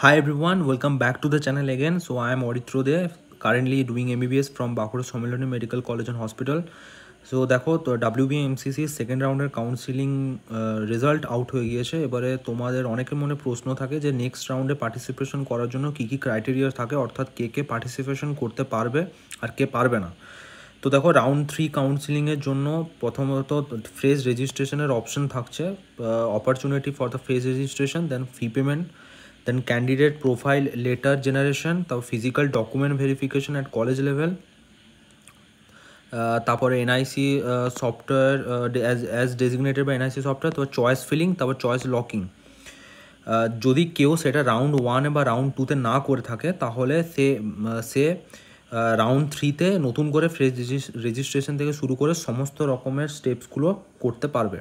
Hi everyone, welcome back to the channel again. So I am Aditya there, currently doing MBBS from Bankura Somiloni Medical College and Hospital. So দেখো তো WBMCC second রাউন্ডের counselling result out হয়ে গিয়েছে। এবারে তোমাদের অনেকের মনে প্রশ্ন থাকে যে নেক্সট রাউন্ডে পার্টিসিপেশন করার জন্য কী কী ক্রাইটেরিয়া থাকে, অর্থাৎ কে কে পার্টিসিপেশন করতে পারবে আর কে পারবে না। তো দেখো রাউন্ড 3 কাউন্সিলিংয়ের জন্য প্রথমত ফ্রেজ রেজিস্ট্রেশনের অপশন থাকছে, opportunity for the fresh registration, then fee payment, then candidate profile letter generation, the physical document verification at college level, তারপরে NIC software as designated by NIC software, তারপর চয়েস ফিলিং, তারপর choice locking. যদি কেউ সেটা round 1 বা round 2-তে না করে থাকে তাহলে সে রাউন্ড 3-তে নতুন করে ফ্রেশ রেজিস্ট্রেশন থেকে শুরু করে সমস্ত রকমের স্টেপসগুলো করতে পারবে।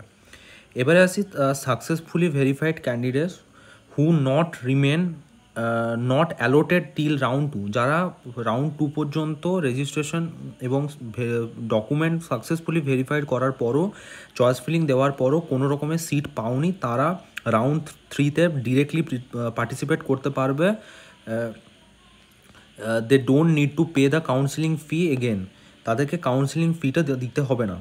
এবারে আসি successfully verified candidates who not remain not allotted till round 2, যারা রাউন্ড 2 পর্যন্ত রেজিস্ট্রেশন এবং ডকুমেন্ট সাকসেসফুলি ভেরিফাইড করার পরও চয়েস ফিলিং দেওয়ার পরও কোনো রকমের সিট পাওনি, তারা রাউন্ড 3-তে ডিরেক্টলি পার্টিসিপেট করতে পারবে। They don't need to pay the counselling fee again, তাদেরকে কাউন্সিলিং ফিটা দিতে হবে না।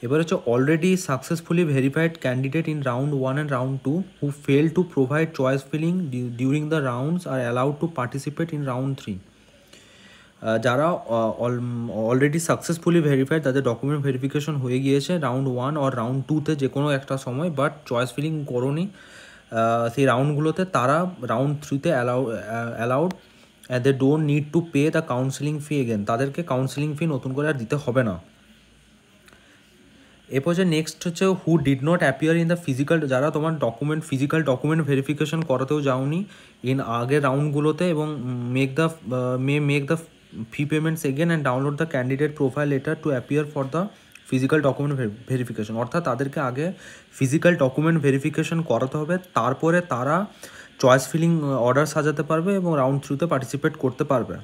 এবার হচ্ছে already successfully verified candidate in round 1 and round 2 who fail to provide choice filling during the rounds are allowed to participate in round 3। যারা already successfully verified, তাদের document verification হয়ে গিয়েছে রাউন্ড 1 আর রাউন্ড 2-তে যে কোনো একটা সময়, বাট চয়েস ফিলিং করোনি, সেই রাউন্ডগুলোতে তারা রাউন্ড 3-তে allowed and they don't need to pay the counselling fee again, তাদেরকে কাউন্সিলিং ফি নতুন করে আর দিতে হবে না। এরপর যে নেক্সট হচ্ছে who did not appear in the physical, যারা তোমার ফিজিক্যাল ডকুমেন্ট ভেরিফিকেশন করাতেও যাওনি ইন আগের রাউন্ডগুলোতে, এবং make the fee payments again and download the candidate profile letter to appear for the physical document verification, অর্থাৎ তাদেরকে আগে ফিজিক্যাল ডকুমেন্ট ভেরিফিকেশন করাতে হবে, তারপরে তারা চয়েস ফিলিং অর্ডার সাজাতে পারবে এবং রাউন্ড 3-তে পার্টিসিপেট করতে পারবে।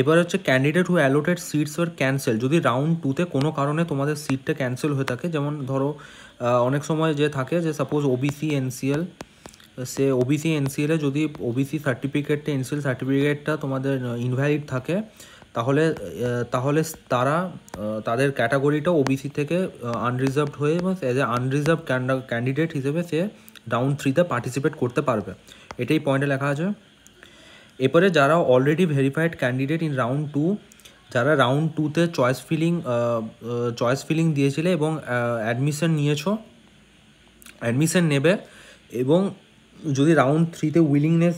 এবার হচ্ছে candidate who allotted seats or cancel, যদি রাউন্ড 2-তে কোনো কারণে তোমাদের সিটটা ক্যান্সেল হয়ে থাকে, যেমন ধরো অনেক সময় যে থাকে যে সাপোজ ওবিসি এনসিএল, সে ওবিসি এনসিএলে যদি ওবিসি সার্টিফিকেটটা এনসিএল সার্টিফিকেটটা তোমাদের ইনভ্যালিড থাকে, তাহলে তারা তাদের ক্যাটাগরিটা ওবিসি থেকে আনরিজার্ভড হয়ে এবং অ্যাজ এ আনরিজার্ভ ক্যান্ডিডেট হিসেবে সে রাউন্ড 3-তে পার্টিসিপেট করতে পারবে, এটাই পয়েন্টে লেখা আছে। এরপরে যারা already verified candidate in round 2, যারা রাউন্ড 2-তে চয়েস ফিলিং দিয়েছিলে এবং অ্যাডমিশন নেবে, এবং যদি রাউন্ড 3-তে উইলিংনেস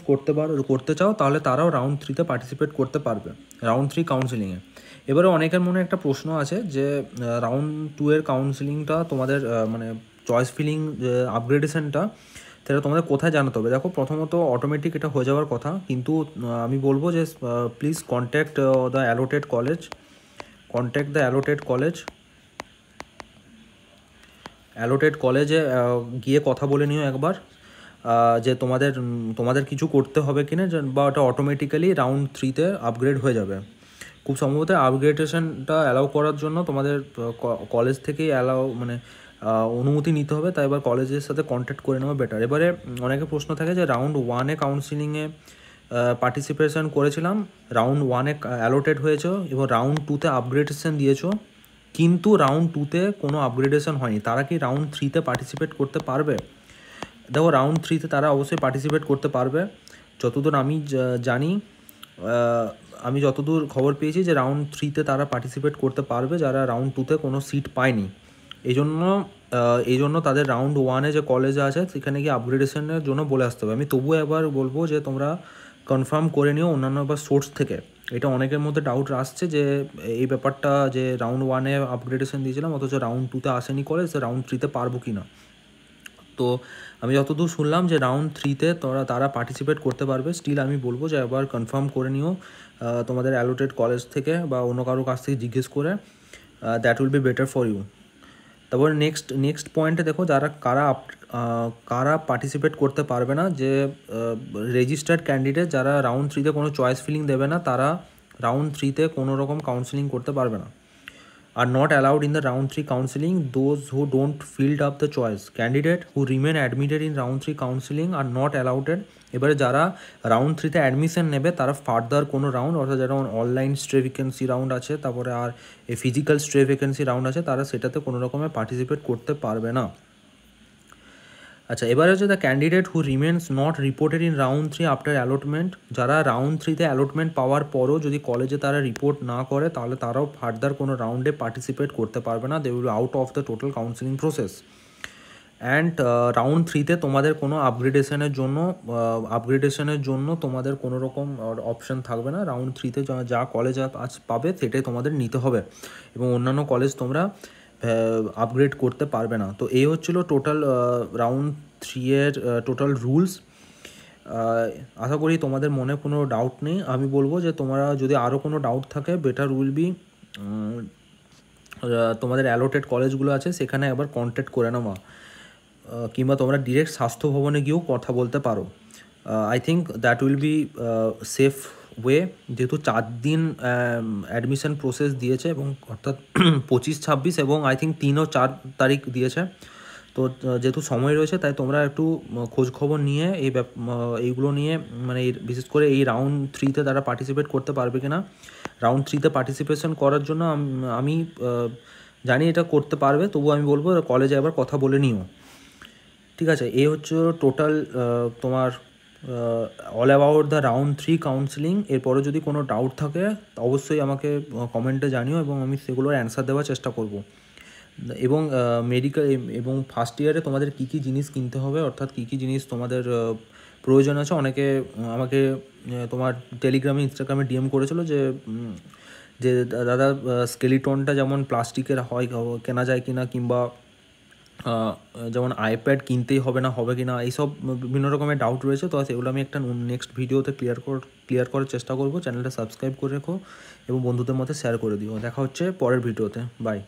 করতে চাও তাহলে তারাও রাউন্ড 3-তে পার্টিসিপেট করতে পারবে রাউন্ড 3 কাউন্সিলিংয়ে। এবারে অনেকের মনে একটা প্রশ্ন আছে যে রাউন্ড 2-এর কাউন্সিলিংটা তোমাদের মানে চয়েস ফিলিং আপগ্রেডেশনটা সেটা তোমাদের কোথায় জানাতে হবে। দেখো প্রথমত অটোমেটিক এটা হয়ে যাওয়ার কথা, কিন্তু আমি বলবো যে প্লিজ কন্ট্যাক্ট দ্য অ্যালোটেড কলেজে গিয়ে কথা বলে নিও একবার যে তোমাদের কিছু করতে হবে কিনা, বা ওটা অটোমেটিক্যালি রাউন্ড 3-তে আপগ্রেড হয়ে যাবে। খুব সম্ভবত আপগ্রেডেশনটা অ্যালাউ করার জন্য তোমাদের কলেজ থেকেই অনুমতি নিতে হবে, তাই এবার কলেজের সাথে কন্ট্যাক্ট করে নেওয়া বেটার। এবারে অনেকে প্রশ্ন থাকে যে রাউন্ড 1-এ কাউন্সিলিংয়ে পার্টিসিপেশন করেছিলাম, রাউন্ড 1-এ অ্যালোটেড হয়েছে এবং রাউন্ড 2-তে আপগ্রেডেশন দিয়েছো, কিন্তু রাউন্ড 2-তে কোনো আপগ্রেডেশন হয়নি, তারা কি রাউন্ড 3-তে পার্টিসিপেট করতে পারবে? দেখো রাউন্ড 3-তে তারা অবশ্যই পার্টিসিপেট করতে পারবে। যতদূর আমি জানি, আমি যতদূর খবর পেয়েছি যে রাউন্ড 3-তে তারা পার্টিসিপেট করতে পারবে যারা রাউন্ড 2-তে কোনো সিট পায়নি। এই জন্য তাদের রাউন্ড 1-এ যে কলেজ আছে সেখানে গিয়ে আপগ্রেডেশনের জন্য বলে আসতে হবে। আমি তবুও একবার বলবো যে তোমরা কনফার্ম করে নিও অন্যান্য বা সোর্স থেকে। এটা অনেকের মধ্যে ডাউট আসছে যে এই ব্যাপারটা, যে রাউন্ড 1-এ আপগ্রেডেশন দিয়েছিলাম অথচ রাউন্ড 2-তে আসেনি কলেজ, রাউন্ড 3-তে পারবো কি না। তো আমি যতদূর শুনলাম যে রাউন্ড 3-তে তারা পার্টিসিপেট করতে পারবে। স্টিল আমি বলবো যে একবার কনফার্ম করে নিও তোমাদের অ্যালোটেড কলেজ থেকে বা অন্য কারোর কাছ থেকে জিজ্ঞেস করে, that will be better for you. তারপর নেক্সট পয়েন্টে দেখো কারা পার্টিসিপেট করতে পারবে না, যে রেজিস্টার্ড ক্যান্ডিডেট যারা রাউন্ড 3-তে কোনো চয়েস ফিলিং দেবে না, তারা রাউন্ড 3-তে কোনো রকম কাউন্সিলিং করতে পারবে না। are not allowed in the round 3 counseling. Those who don't filled up the choice candidate who remain admitted in round 3 counseling are not allowed. এবারে যারা রাউন্ড 3তে অ্যাডমিশন নেবে তারা ফার্দার কোনো রাউন্ড, অর্থাৎ যেমন অনলাইন স্ট্রে ভ্যাকেন্সি রাউন্ড আছে, তারপরে আর এই ফিজিক্যাল স্ট্রে ভ্যাকেন্সি রাউন্ড আছে, তারা সেটাতে কোনো রকমের পার্টিসিপেট করতে পারবে না। আচ্ছা, এবারে হচ্ছে the candidate who remains not reported in round 3 after allotment. যারা রাউন্ড 3তে অ্যালটমেন্ট পাওয়ার পরও যদি কলেজে তারা রিপোর্ট না করে তাহলে তারাও ফার্দার কোনো রাউন্ডে পার্টিসিপেট করতে পারবে না, they will out of the total counselling process. And round 3তে তোমাদের কোনো আপগ্রেডেশনের জন্য তোমাদের কোনো রকম অপশান থাকবে না। রাউন্ড 3তে যা কলেজ আজ পাবে সেটাই তোমাদের নিতে হবে, এবং অন্যান্য কলেজ তোমরা আপগ্রেড করতে পারবে না। তো এই হচ্ছিল টোটাল রাউন্ড 3-এর টোটাল রুলস। আশা করি তোমাদের মনে কোনো ডাউট নেই। আমি বলবো যে তোমরা যদি আরও কোনো ডাউট থাকে, বেটার উইল বি তোমাদের অ্যালোটেড কলেজগুলো আছে সেখানে একবার কন্ট্যাক্ট করে নেওয়া, কিংবা তোমরা ডিরেক্ট স্বাস্থ্য ভবনে গিয়েও কথা বলতে পারো। I think that will be safe way, যেহেতু 4 দিন অ্যাডমিশন প্রসেস দিয়েছে, এবং অর্থাৎ 25-26 এবং আই থিঙ্ক 3 ও 4 তারিখ দিয়েছে। তো যেহেতু সময় রয়েছে তাই তোমরা একটু খোঁজ খবর নিয়ে এইগুলো নিয়ে, মানে বিশেষ করে এই রাউন্ড 3তে তারা পার্টিসিপেট করতে পারবে কিনা। রাউন্ড 3তে পার্টিসিপেশন করার জন্য আমি জানি এটা করতে পারবে, তবুও আমি বলবো কলেজে একবার কথা বলে নিও। ঠিক আছে, এই হচ্ছে টোটাল তোমার all about the round 3 counselling. এরপরে যদি কোনো ডাউট থাকে অবশ্যই আমাকে কমেন্টে জানিও, এবং আমি সেগুলোর অ্যান্সার দেওয়ার চেষ্টা করব। এবং মেডিকেল এবং ফার্স্ট ইয়ারে তোমাদের কী কী জিনিস কিনতে হবে, অর্থাৎ কী কী জিনিস তোমাদের প্রয়োজন আছে। অনেকে আমাকে তোমার টেলিগ্রামে, ইনস্টাগ্রামে ডিএম করেছিল যে দাদা স্কেলিটনটা যেমন প্লাস্টিকের হয় কেনা যায় কিনা, কিংবা যেমন আইপ্যাড কিনতেই হবে কি না, এইসব বিভিন্ন রকমের ডাউট রয়েছে। তো সেগুলো আমি একটা নেক্সট ভিডিওতে ক্লিয়ার করার চেষ্টা করব। চ্যানেলটা সাবস্ক্রাইব করে রেখো এবং বন্ধুদের মধ্যে শেয়ার করে দিও। দেখা হচ্ছে পরের ভিডিওতে। বাই।